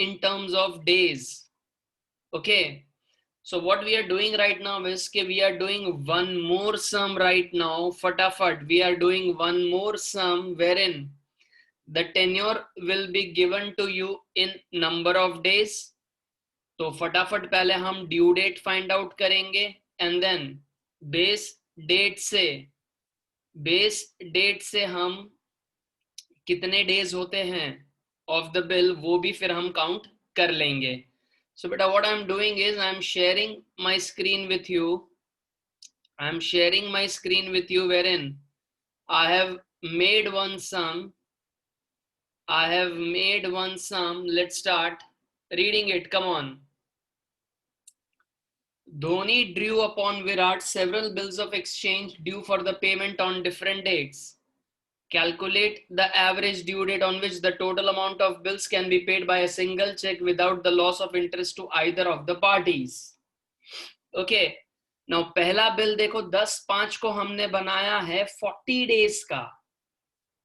in terms of days. Okay, so what we are doing right now is we are doing one more sum right now. Fatafat, we are doing one more sum wherein the tenure will be given to you in number of days. तो फटाफट पहले हम due date find out करेंगे and then base date से हम कितने days होते हैं ऑफ द बिल वो भी फिर हम काउंट कर लेंगे. सो बेटा what I am doing is I am sharing my screen with you. I am sharing my screen with you wherein I have made one sum. Let's start reading it. Come on. Dhoni drew upon Virat several bills of exchange due for the payment on different dates. Calculate the average due date on which the total amount of bills can be paid by a single check without the loss of interest to either of the parties. Okay. Now पहला bill देखो 10/5 को हमने बनाया है 40 days का.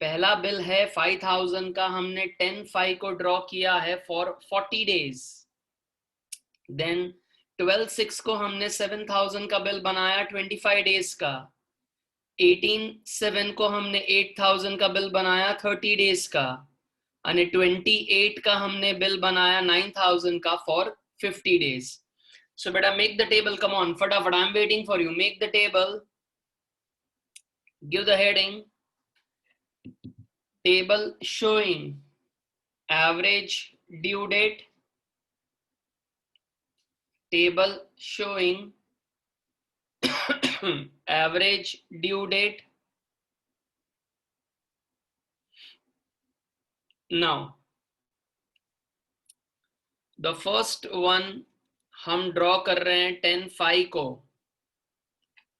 पहला bill है 5000 का, हमने 10/5 को ड्रॉ किया है फॉर 40 डेज. देन 12/6 को हमने 7000 का बिल बनाया 25 डेज का. 18/7 को हमने 8000 का बिल बनाया 30 डेज का. और 28 का हमने बिल बनाया 9000 का फॉर 50 डेज. सो बेटा make the table. Come on फटाफट, I am waiting for you. Make the table, give the heading. Table showing average due date. Table showing average due date. Now the first one हम draw कर रहे हैं 10/5 को.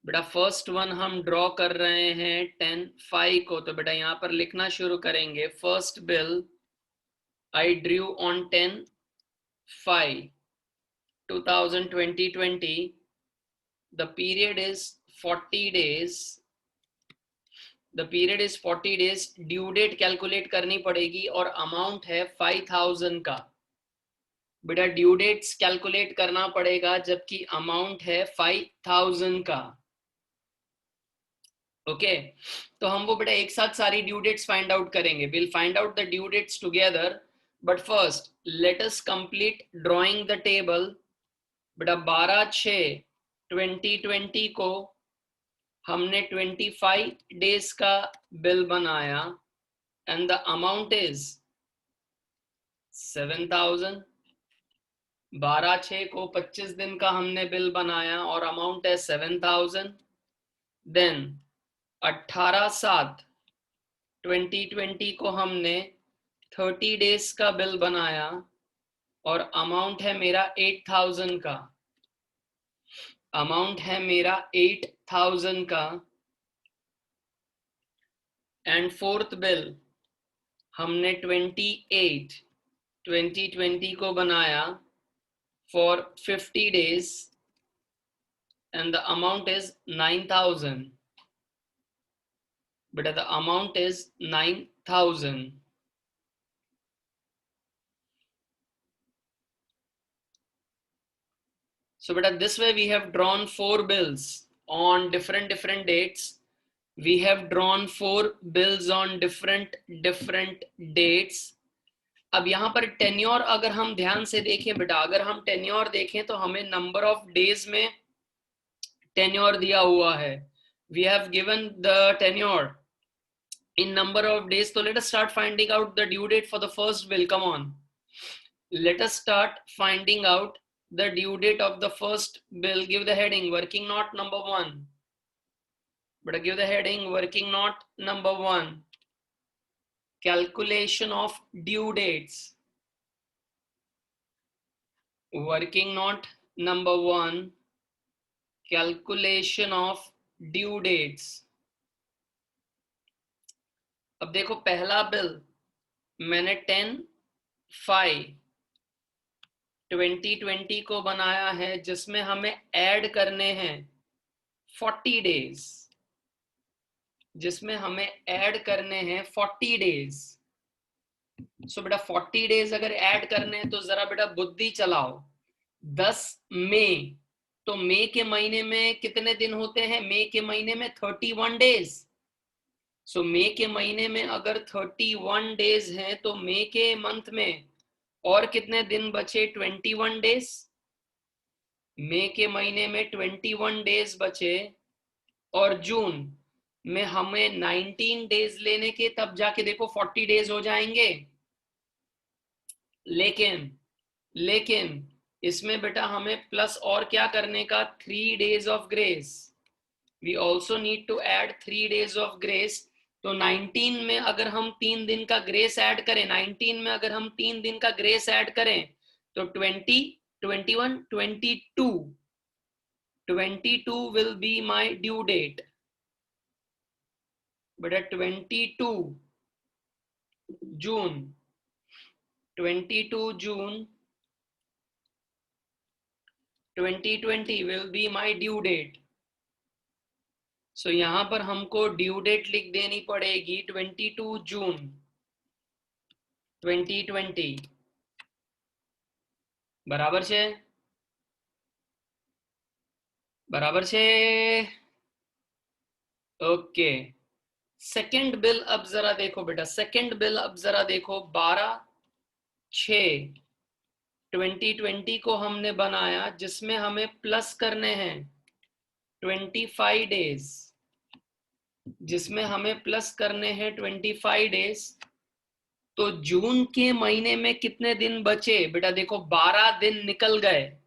बेटा first one हम draw कर रहे हैं 10/5 को. तो बेटा यहां पर लिखना शुरू करेंगे. First bill I drew on 10/5 2020. The period is 40 days. Due date calculate करनी पड़ेगी और अमाउंट है 5000 का. बेटा ड्यू डेट्स कैलकुलेट करना पड़ेगा जबकि अमाउंट है 5000 का. ओके तो हम वो बेटा एक साथ सारी ड्यू डेट्स फाइंड आउट करेंगे. Will find out the due dates together, but first let us complete drawing the table. बेटा 12/6/2020 को हमने 25 डेज का बिल बनाया एंड द अमाउंट इज 7000. 12/6 को 25 दिन का हमने बिल बनाया और अमाउंट है 7000. देन 18/7/2020 को हमने 30 डेज का बिल बनाया और अमाउंट है मेरा 8000 का. एंड फोर्थ बिल हमने 28/2020 को बनाया for 50 days and the amount is 9000. but the amount is 9000. So but this way we have drawn 4 bills on different dates. We have drawn 4 bills on different dates. अब यहाँ पर tenure अगर हम ध्यान से देखें बेटा, अगर हम टेन्योर देखें तो हमें नंबर ऑफ डेज में टेन्योर दिया हुआ है. We have given the tenure in number of days. So let us start finding out the due date for the first bill. Come on, let us start finding out the due date of the first bill. Give the heading working note number 1. But give the heading working note number 1, calculation of due dates. Working note number 1, calculation of due dates. अब देखो पहला bill मैंने 10/5/2020 को बनाया है जिसमें हमें add करने हैं 40 डेज. सो बेटा 40 डेज अगर ऐड करने हैं तो जरा बेटा बुद्धि चलाओ। 10 मई, तो मई के महीने में कितने दिन होते हैं? मई के महीने में 31 डेज। सो मई के महीने में अगर 31 डेज हैं तो मई के मंथ में और कितने दिन बचे? 21 डेज। मई के महीने में 21 डेज बचे, और जून में हमें 19 डेज लेने के, तब जाके देखो 40 डेज हो जाएंगे। लेकिन लेकिन इसमें बेटा हमें प्लस और क्या करने का? 3 days of grace. We also need to add 3 days of grace. तो 19 में अगर हम 3 दिन का ग्रेस ऐड करें, 19 में अगर हम 3 दिन का ग्रेस ऐड करें तो 20, 21, 22, 22 will be my due date. बेटा 22 जून, 22 जून 2020 will be my due date. सो यहां पर हमको ड्यू डेट लिख देनी पड़ेगी 22 जून 2020। बराबर छे? बराबर छे? ओके। सेकंड बिल अब जरा देखो बेटा, सेकंड बिल अब जरा देखो। 12/6/2020 को हमने बनाया, जिसमें हमें प्लस करने हैं 25 डेज, जिसमें हमें प्लस करने हैं 25 डेज। तो जून के महीने में कितने दिन बचे? बेटा देखो 12 दिन निकल गए।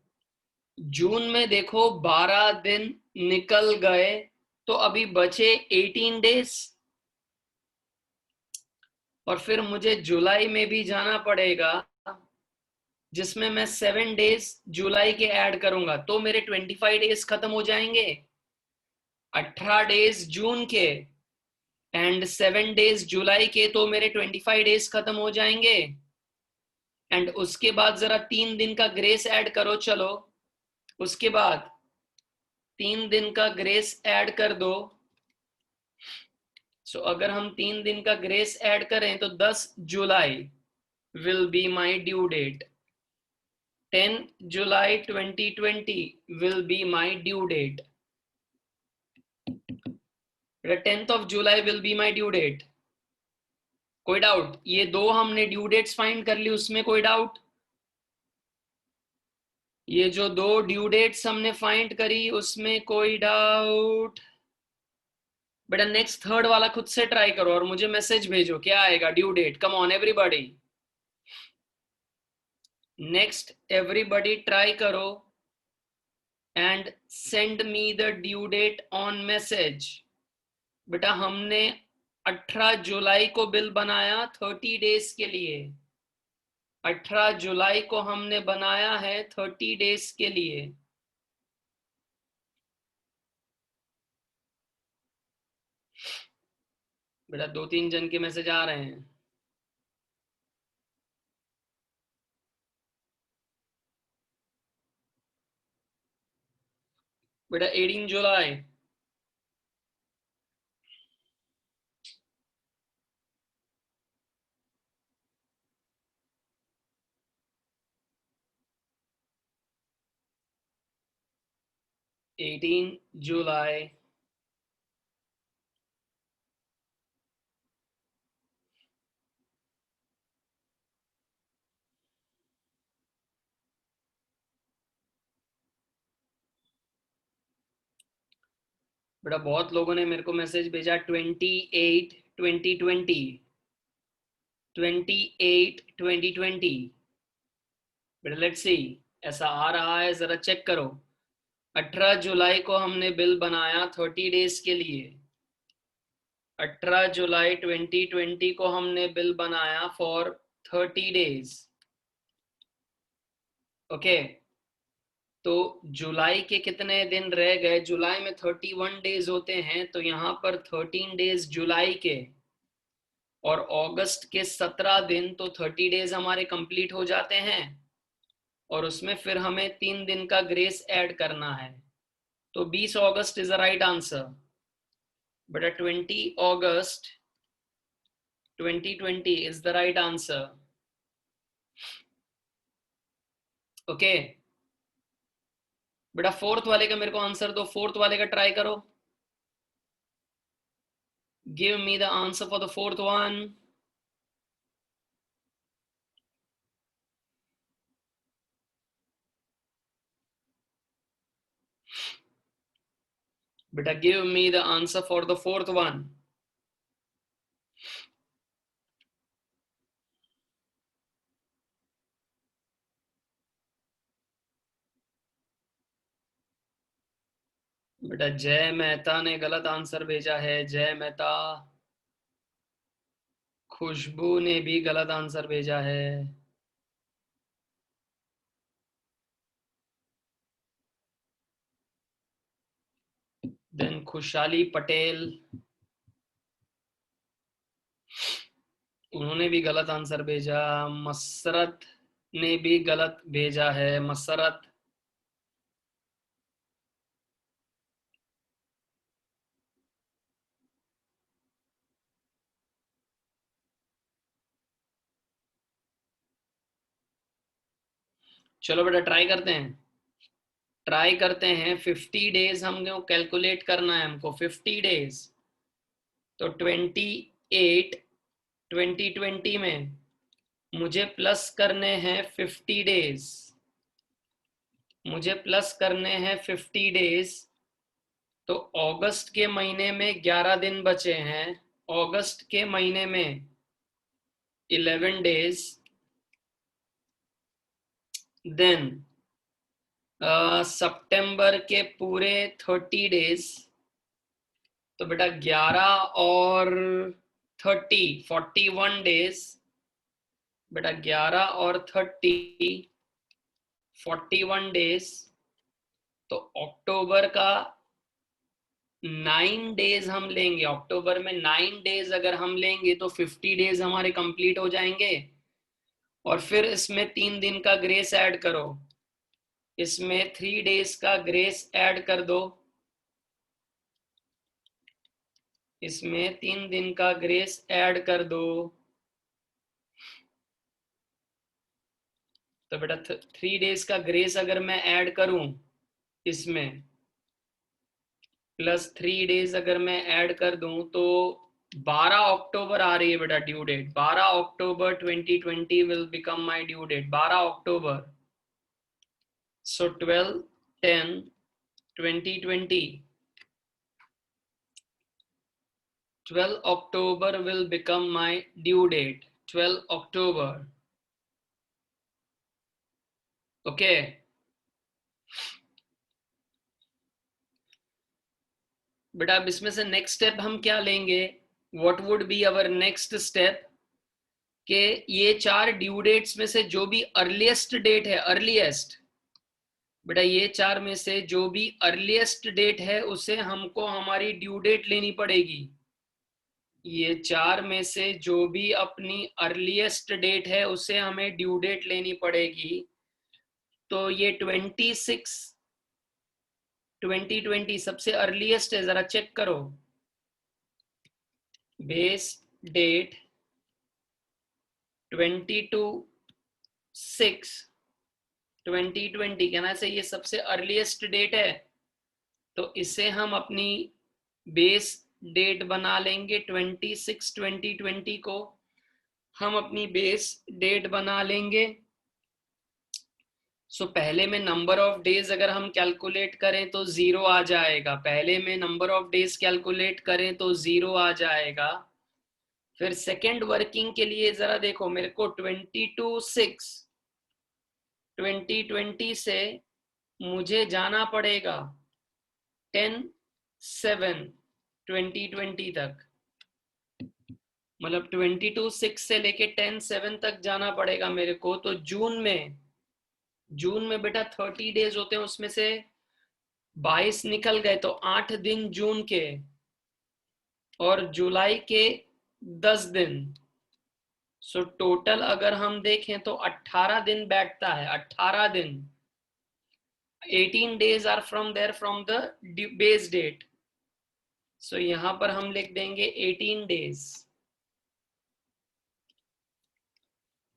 जून में देखो 12 दिन निकल गए, तो अभी बचे 18 डेज। और फिर मुझे जुलाई में भी जाना पड़ेगा, जिसमें मैं 7 डेज जुलाई के ऐड करूंगा, तो मेरे 25 डेज खत्म हो जाएंगे। 18 डेज जून के एंड 7 डेज जुलाई के, तो मेरे 25 डेज खत्म हो जाएंगे। एंड उसके बाद जरा 3 दिन का ग्रेस ऐड करो। चलो उसके बाद 3 दिन का ग्रेस ऐड कर दो। सो अगर हम 3 दिन का ग्रेस ऐड करें तो 10 July will be my due date. 10 July 2020 will be my due date. 10th of July will be my due date. कोई डाउट? ये दो हमने ड्यू डेट्स फाइंड कर ली, उसमें कोई डाउट? ये जो दो ड्यू डेट्स हमने फाइंड करी उसमें कोई डाउट? बेटा नेक्स्ट थर्ड वाला खुद से ट्राई करो और मुझे मैसेज भेजो क्या आएगा due date. Come on everybody, next everybody try करो and send me the due date on message. बेटा हमने 18 जुलाई को बिल बनाया 30 डेज के लिए। 18 जुलाई को हमने बनाया है 30 डेज के लिए। बेटा 2-3 जन के मैसेज आ रहे हैं। बेटा 18 जुलाई। जुलाई बेटा बहुत लोगों ने मेरे को मैसेज भेजा 28/2020, 28/2020। बेटा लेट्स सी, ऐसा आ रहा है जरा चेक करो। 18 जुलाई को हमने बिल बनाया 30 डेज के लिए। 18 जुलाई 2020 को हमने बिल बनाया फॉर 30 डेज। ओके, तो जुलाई के कितने दिन रह गए? जुलाई में 31 डेज होते हैं, तो यहाँ पर 13 डेज जुलाई के और अगस्त के 17 दिन, तो 30 डेज हमारे कंप्लीट हो जाते हैं। और उसमें फिर हमें 3 दिन का ग्रेस ऐड करना है, तो 20 अगस्त इज द राइट आंसर। बेटा 20 अगस्त 2020 is the right answer. Okay बेटा, फोर्थ वाले का मेरे को आंसर दो, फोर्थ वाले का ट्राई करो. Give me the answer for the fourth one. बेटा, give me the answer for the fourth one. बेटा, जय मेहता ने गलत आंसर भेजा है. जय मेहता. खुशबू ने भी गलत आंसर भेजा है. देन खुशहाली पटेल, उन्होंने भी गलत आंसर भेजा. मसरत ने भी गलत भेजा है. मसरत. चलो बेटा, ट्राई करते हैं. ट्राई करते हैं. 50 डेज हमको कैलकुलेट करना है. हमको 50 डेज. तो 28 2020 में मुझे प्लस करने हैं 50 डेज. मुझे प्लस करने हैं 50 डेज. तो अगस्त के महीने में 11 दिन बचे हैं. अगस्त के महीने में 11 डेज. देन सितंबर के पूरे 30 डेज. तो बेटा 11 और 30 41 डेज. बेटा 11 और 30 41 डेज. तो अक्टूबर का 9 डेज हम लेंगे. अक्टूबर में 9 डेज अगर हम लेंगे तो 50 डेज हमारे कंप्लीट हो जाएंगे. और फिर इसमें 3 दिन का ग्रेस ऐड करो. इसमें 3 डेज का ग्रेस ऐड कर दो. इसमें 3 दिन का ग्रेस ऐड कर दो. तो बेटा 3 डेज का ग्रेस अगर मैं ऐड करूं इसमें, प्लस 3 डेज अगर मैं ऐड कर दूं, तो 12 अक्टूबर आ रही है बेटा due date. 12 October 2020 will become my due date. 12 October. So 12/10/2020. 12 October will become my due date. 12 October. Okay. बेटा, अब इसमें से नेक्स्ट स्टेप हम क्या लेंगे? What would be our next step? कि ये 4 ड्यू डेट्स में से जो भी अर्लीस्ट डेट है, अर्लीस्ट, बेटा ये 4 में से जो भी अर्लीस्ट डेट है उसे हमको हमारी ड्यू डेट लेनी पड़ेगी. ये 4 में से जो भी अपनी अर्लीस्ट डेट है उसे हमें ड्यू डेट लेनी पड़ेगी. तो ये 26 2020 सबसे अर्लीस्ट है. जरा चेक करो. बेस डेट 22/6/2020 कहना से ये सबसे अर्लीस्ट डेट है. तो इसे हम अपनी बेस डेट बना लेंगे. 26/2020 को हम अपनी बेस डेट बना लेंगे. सो पहले में नंबर ऑफ डेज अगर हम कैलकुलेट करें तो 0 आ जाएगा. पहले में नंबर ऑफ डेज कैलकुलेट करें तो 0 आ जाएगा. फिर सेकेंड वर्किंग के लिए जरा देखो, मेरे को 22/6/2020 से मुझे जाना पड़ेगा 10/7/2020 तक. मतलब 22/6 से लेके 10/7 तक जाना पड़ेगा मेरे को. तो जून में बेटा 30 डेज होते हैं, उसमें से 22 निकल गए तो 8 दिन जून के, और जुलाई के 10 दिन. सो टोटल अगर हम देखें तो 18 दिन बैठता है. 18 दिन. 18 days are from there from the base date. So यहां पर हम लिख देंगे 18 डेज.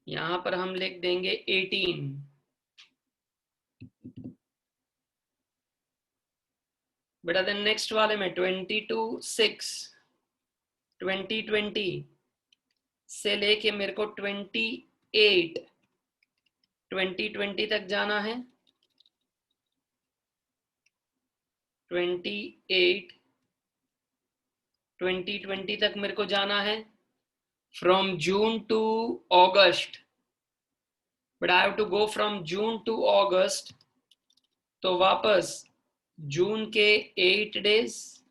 यहां पर हम लिख देंगे 18। बेटा देन नेक्स्ट वाले में 22/6 2020 से लेके मेरे को 2020 तक जाना है। 2020 तक मेरे को जाना है, from June to August. But I have to go from June to August, तो वापस जून के 8 डेज,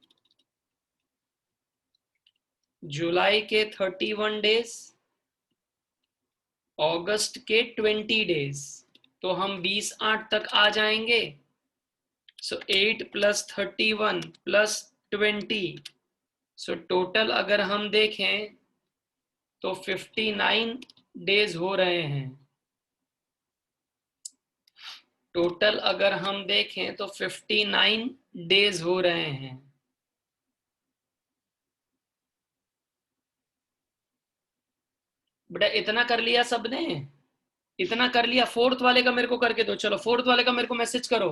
जुलाई के 31 डेज, अगस्त के 20 डेज। तो हम 20/8 तक आ जाएंगे। सो 8 + 31 + 20, सो टोटल अगर हम देखें तो 59 डेज हो रहे हैं। टोटल अगर हम देखें तो 59 डेज हो रहे हैं। बेटा इतना कर लिया सबने? इतना कर लिया? फोर्थ वाले का मेरे को करके दो। चलो फोर्थ वाले का मेरे को मैसेज करो,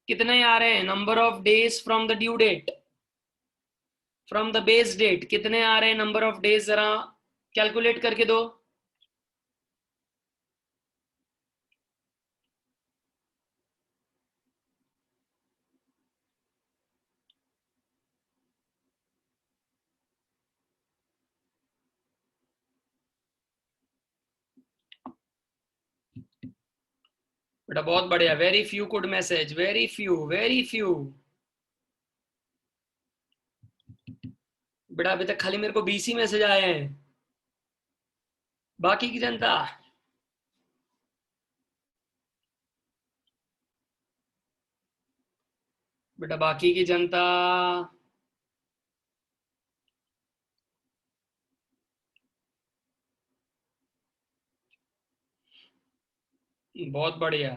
कितने आ रहे हैं? Number of days from the due date, from the base date, कितने आ रहे हैं नंबर ऑफ डेज? जरा कैलकुलेट करके दो। बेटा बहुत बढ़िया, very few could message, very few, very few. बेटा अभी तक खाली मेरे को 20 ही मैसेज आए हैं, बाकी की जनता। बेटा बाकी की जनता, बहुत बढ़िया,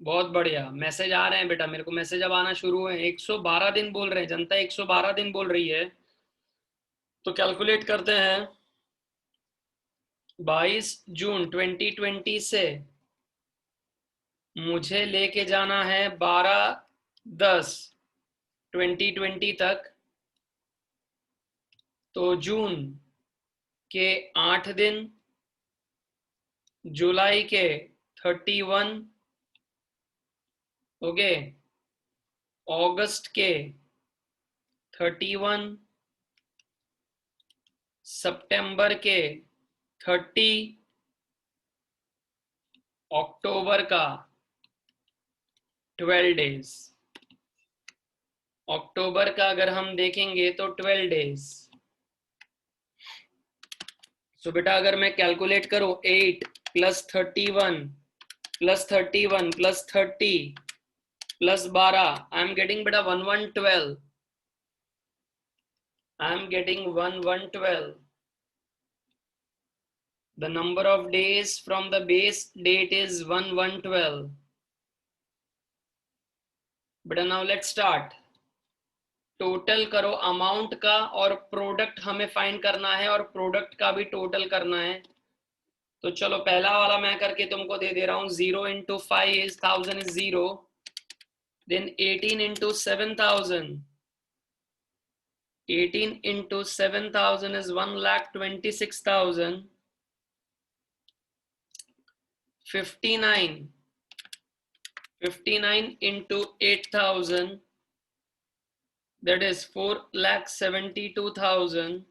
बहुत बढ़िया मैसेज आ रहे हैं बेटा, मेरे को मैसेज अब आना शुरू हुए। 112 दिन बोल रहे हैं जनता, 112 दिन बोल रही है। तो कैलकुलेट करते हैं। 22 जून 2020 से मुझे लेके जाना है 12/10/2020 तक। तो जून के 8 दिन, जुलाई के 31, ओके, अगस्त के 31, सितंबर के 30, अक्टूबर का 12 डेज। अक्टूबर का अगर हम देखेंगे तो 12 डेज। सो बेटा अगर मैं कैलकुलेट करूं 8 + 31 + 31 + 30 + 12, आई एम गेटिंग बेटा 1112। I am getting 1112. The number of days from the base date is 1112. But now let's start. Total करो अमाउंट का, और प्रोडक्ट हमें फाइंड करना है, और प्रोडक्ट का भी टोटल करना है। तो चलो पहला वाला मैं करके तुमको दे दे रहा हूं। 0 × 5 is 1000 is 0. Then 18 × 7000. 18 × 7000 is 1,26,000. 59 × 8000, that is 4,72,000.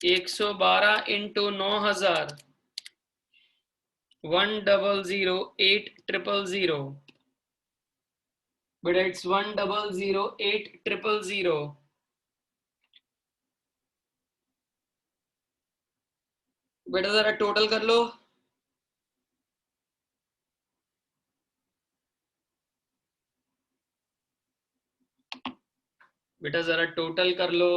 112 × 9000, 1,008,000. But it's 1,008,000. बेटा जरा टोटल कर लो। बेटा जरा टोटल कर लो।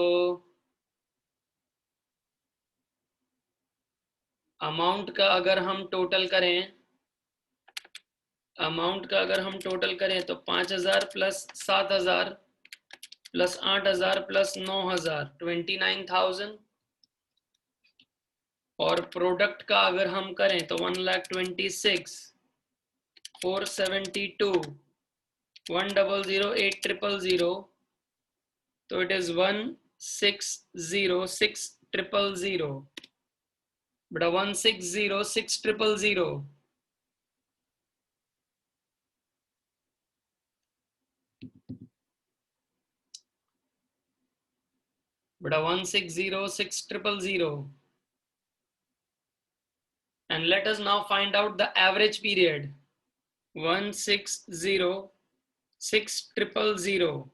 अमाउंट का अगर हम टोटल करें, अमाउंट का अगर हम टोटल करें तो 5,000 + 7,000 + 8,000 + 9,000, 29,000। और प्रोडक्ट का अगर हम करें तो 1,26,472 1,008,000 तो इट इज 1,606,000 बेटा 1,606,000 बेटा 1,606,000 and let us now find out the average period 1,606,000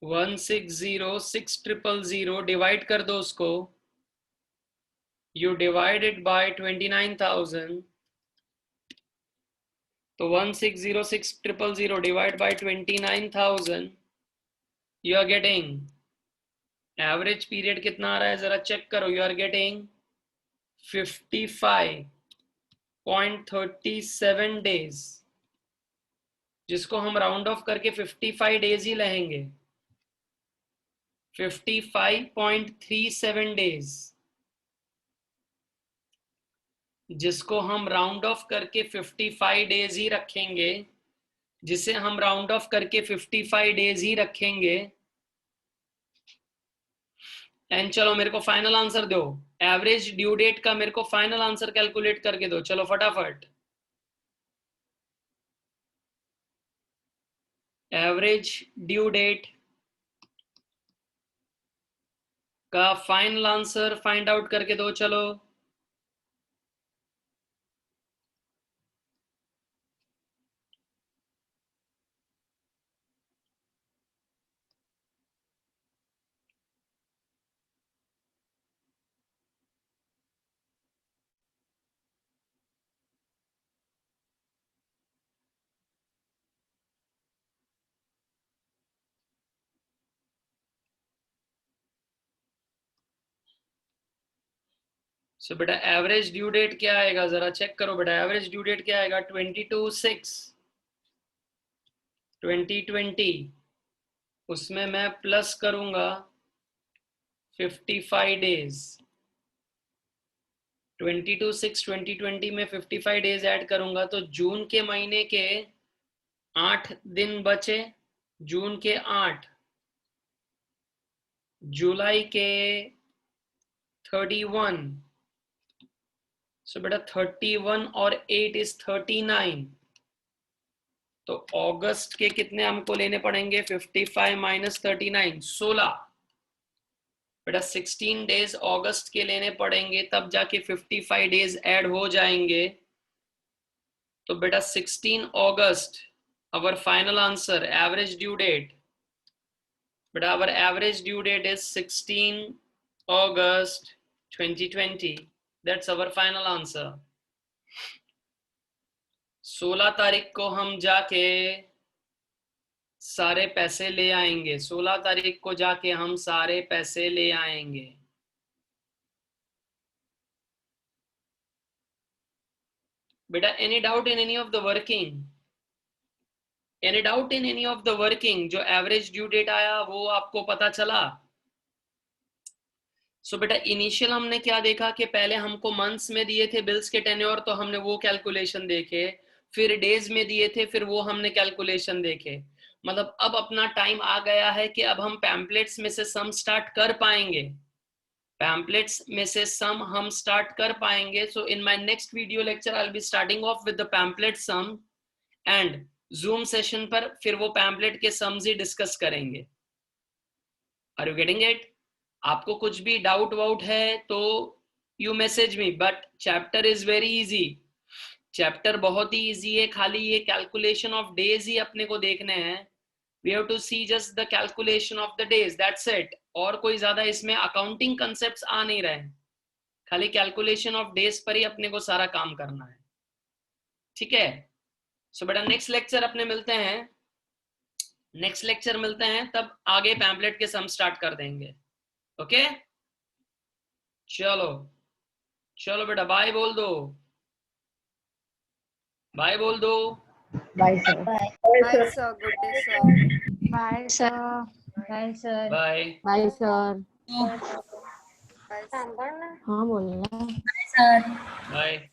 1,606,000 divide कर दो उसको you divide it by 29,000 तो 1,606,000 divide by 29,000 you are getting average period कितना आ रहा है जरा चेक करो you are getting 55.37 days जिसको हम राउंड ऑफ करके 55 डेज ही लेंगे 55.37 डेज जिसको हम राउंड ऑफ करके 55 डेज ही रखेंगे जिसे हम राउंड ऑफ करके 55 डेज ही रखेंगे एंड चलो मेरे को फाइनल आंसर दो एवरेज ड्यू डेट का मेरे को फाइनल आंसर कैलकुलेट करके दो चलो फटाफट एवरेज ड्यू डेट का फाइनल आंसर फाइंड आउट करके दो चलो सो बेटा एवरेज ड्यू डेट क्या आएगा जरा चेक करो बेटा एवरेज ड्यू डेट क्या आएगा 22/6/2020 उसमें मैं प्लस करूंगा 55 डेज 22/6/2020 में 55 डेज ऐड करूंगा तो जून के महीने के 8 दिन बचे जून के 8 जुलाई के 31 सो बेटा 31 और 8 इज 39 तो अगस्त के कितने हमको लेने पड़ेंगे 55 माइनस 39 16 बेटा 16 डेज अगस्त के लेने पड़ेंगे तब जाके 55 डेज ऐड हो जाएंगे तो बेटा 16 अगस्त our final answer average due date but our average due date is 16 August 2020 that's our final answer 16 तारीख को हम जाके सारे पैसे ले आएंगे 16 तारीख को जाके हम सारे पैसे ले आएंगे बेटा any doubt in any of the working any doubt in any of the working जो एवरेज ड्यू डेट आया वो आपको पता चला सो बेटा इनिशियल हमने क्या देखा कि पहले हमको मंथ्स में दिए थे बिल्स के टेन्योर तो हमने वो कैलकुलेशन देखे फिर डेज में दिए थे फिर वो हमने कैलकुलेशन देखे मतलब अब अपना टाइम आ गया है कि अब हम पैम्पलेट्स में से सम स्टार्ट कर पाएंगे पैम्पलेट्स में से सम हम स्टार्ट कर पाएंगे so in my next video lecture I will be starting off with the pamphlet sum and zoom session पर फिर वो पैम्पलेट के सम्स ही डिस्कस करेंगे आर यू गेटिंग इट आपको कुछ भी डाउट वाउट है तो you message me but chapter is very easy chapter बहुत ही इजी है खाली ये कैलकुलेशन ऑफ डेज ही अपने को देखने हैं we have to see just the calculation of the days that's it और कोई ज्यादा इसमें अकाउंटिंग कंसेप्ट्स आ नहीं रहे खाली कैलकुलेशन ऑफ डेज पर ही अपने को सारा काम करना है ठीक है सो बेटा नेक्स्ट लेक्चर अपने मिलते हैं नेक्स्ट लेक्चर मिलते हैं तब आगे पैम्पलेट के सम स्टार्ट कर देंगे ओके चलो चलो बेटा बाय बोल दो बाय बोल दो Bye, sir. Bye, sir. Good day, sir. Bye, sir. Bye, sir. Bye Bye, sir. Bye, sir. हाँ बोलना सर Bye.